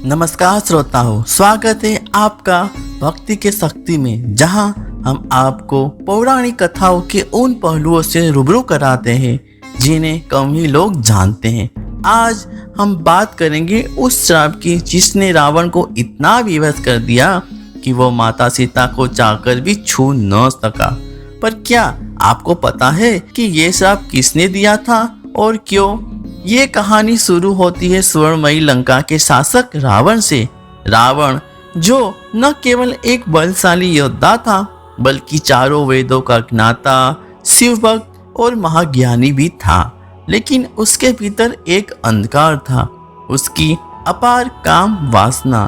नमस्कार श्रोताओं, स्वागत है आपका भक्ति के शक्ति में, जहां हम आपको पौराणिक कथाओं के उन पहलुओं से रूबरू कराते हैं जिन्हें कम ही लोग जानते हैं। आज हम बात करेंगे उस श्राप की जिसने रावण को इतना विवश कर दिया कि वो माता सीता को चाहकर भी छू न सका। पर क्या आपको पता है कि ये श्राप किसने दिया था और क्यों? ये कहानी शुरू होती है स्वर्णमयी लंका के शासक रावण से। रावण जो न केवल एक बलशाली योद्धा था बल्कि चारों वेदों का ज्ञाता, शिवभक्त और महाज्ञानी भी था। लेकिन उसके भीतर एक अंधकार था, उसकी अपार काम वासना।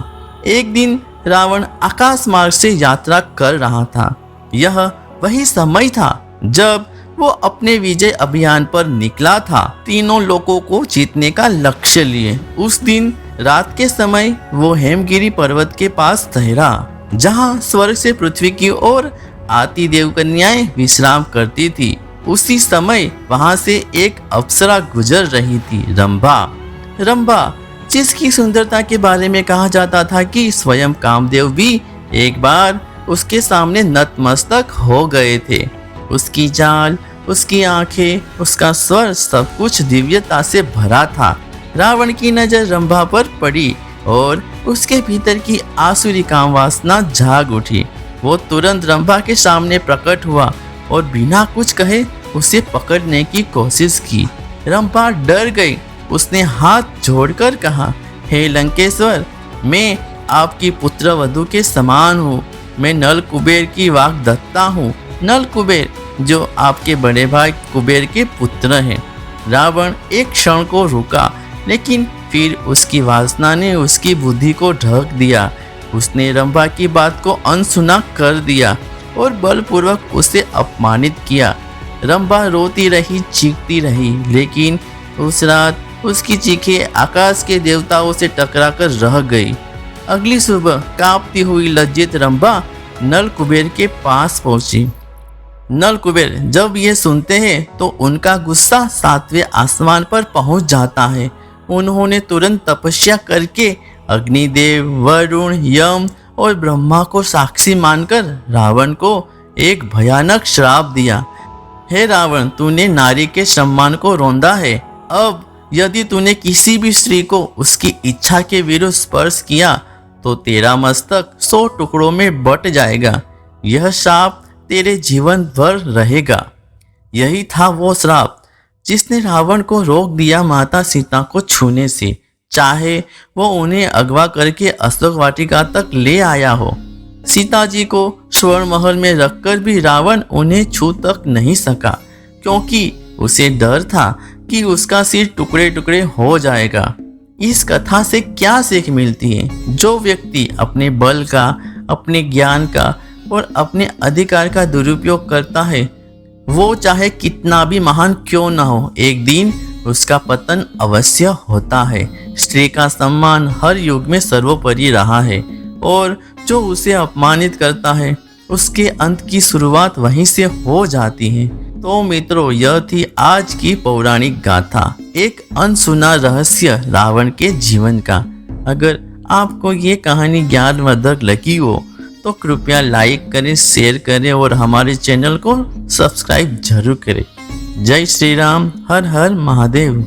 एक दिन रावण आकाश मार्ग से यात्रा कर रहा था। यह वही समय था जब वो अपने विजय अभियान पर निकला था, तीनों लोगों को जीतने का लक्ष्य लिए। उस दिन रात के समय वो हेमगिरी पर्वत के पास ठहरा, जहां स्वर्ग से पृथ्वी की ओर आती देवकन्याएं विश्राम करती थी। उसी समय वहां से एक अप्सरा गुजर रही थी, रंभा, जिसकी सुंदरता के बारे में कहा जाता था कि स्वयं कामदेव भी एक बार उसके सामने नतमस्तक हो गए थे। उसकी चाल, उसकी आंखें, उसका स्वर, सब कुछ दिव्यता से भरा था। रावण की नजर रंभा पर पड़ी और उसके भीतर की आसुरी काम वासना जाग उठी। वो तुरंत रंभा के सामने प्रकट हुआ और बिना कुछ कहे उसे पकड़ने की कोशिश की। रंभा डर गई। उसने हाथ जोड़कर कहा, हे लंकेश्वर, मैं आपकी पुत्र वधू के समान हूँ। मैं नल कुबेर की वाग्दत्ता हूँ। नल कुबेर जो आपके बड़े भाई कुबेर के पुत्र हैं। रावण एक क्षण को रुका, लेकिन फिर उसकी वासना ने उसकी बुद्धि को ढक दिया। उसने रंभा की बात को अनसुना कर दिया और बलपूर्वक उसे अपमानित किया। रंभा रोती रही, चीखती रही, लेकिन उस रात उसकी चीखें आकाश के देवताओं से टकराकर रह गई। अगली सुबह कांपती हुई लज्जित रंभा नल कुबेर के पास पहुंची। नल कुबेर जब ये सुनते हैं तो उनका गुस्सा 7वें आसमान पर पहुंच जाता है। उन्होंने तुरंत तपस्या करके अग्निदेव, वरुण, यम और ब्रह्मा को साक्षी मानकर रावण को एक भयानक श्राप दिया। हे रावण, तूने नारी के सम्मान को रौंदा है। अब यदि तूने किसी भी स्त्री को उसकी इच्छा के विरुद्ध स्पर्श किया तो तेरा मस्तक 100 टुकड़ों में बट जाएगा। यह श्राप तेरे जीवन भर रहेगा। यही था वो श्राप जिसने रावण को रोक दिया माता सीता को छूने से, चाहे वो उन्हें अगवा करके अशोक वाटिका तक ले आया हो। सीता जी को स्वर्ण महल में रखकर भी रावण उन्हें छू तक नहीं सका, क्योंकि उसे डर था कि उसका सिर टुकड़े टुकड़े हो जाएगा। इस कथा से क्या सीख मिलती है? जो व्यक्ति अपने बल का, अपने ज्ञान का और अपने अधिकार का दुरुपयोग करता है, वो चाहे कितना भी महान क्यों न हो, एक दिन उसका पतन अवश्य होता है। स्त्री का सम्मान हर युग में सर्वोपरि रहा है और जो उसे अपमानित करता है उसके अंत की शुरुआत वहीं से हो जाती है। तो मित्रों, यह थी आज की पौराणिक गाथा, एक अनसुना रहस्य रावण के जीवन का। अगर आपको ये कहानी ज्ञानवर्धक लगी हो तो कृपया लाइक करें, शेयर करें और हमारे चैनल को सब्सक्राइब जरूर करें। जय श्री राम, हर हर महादेव।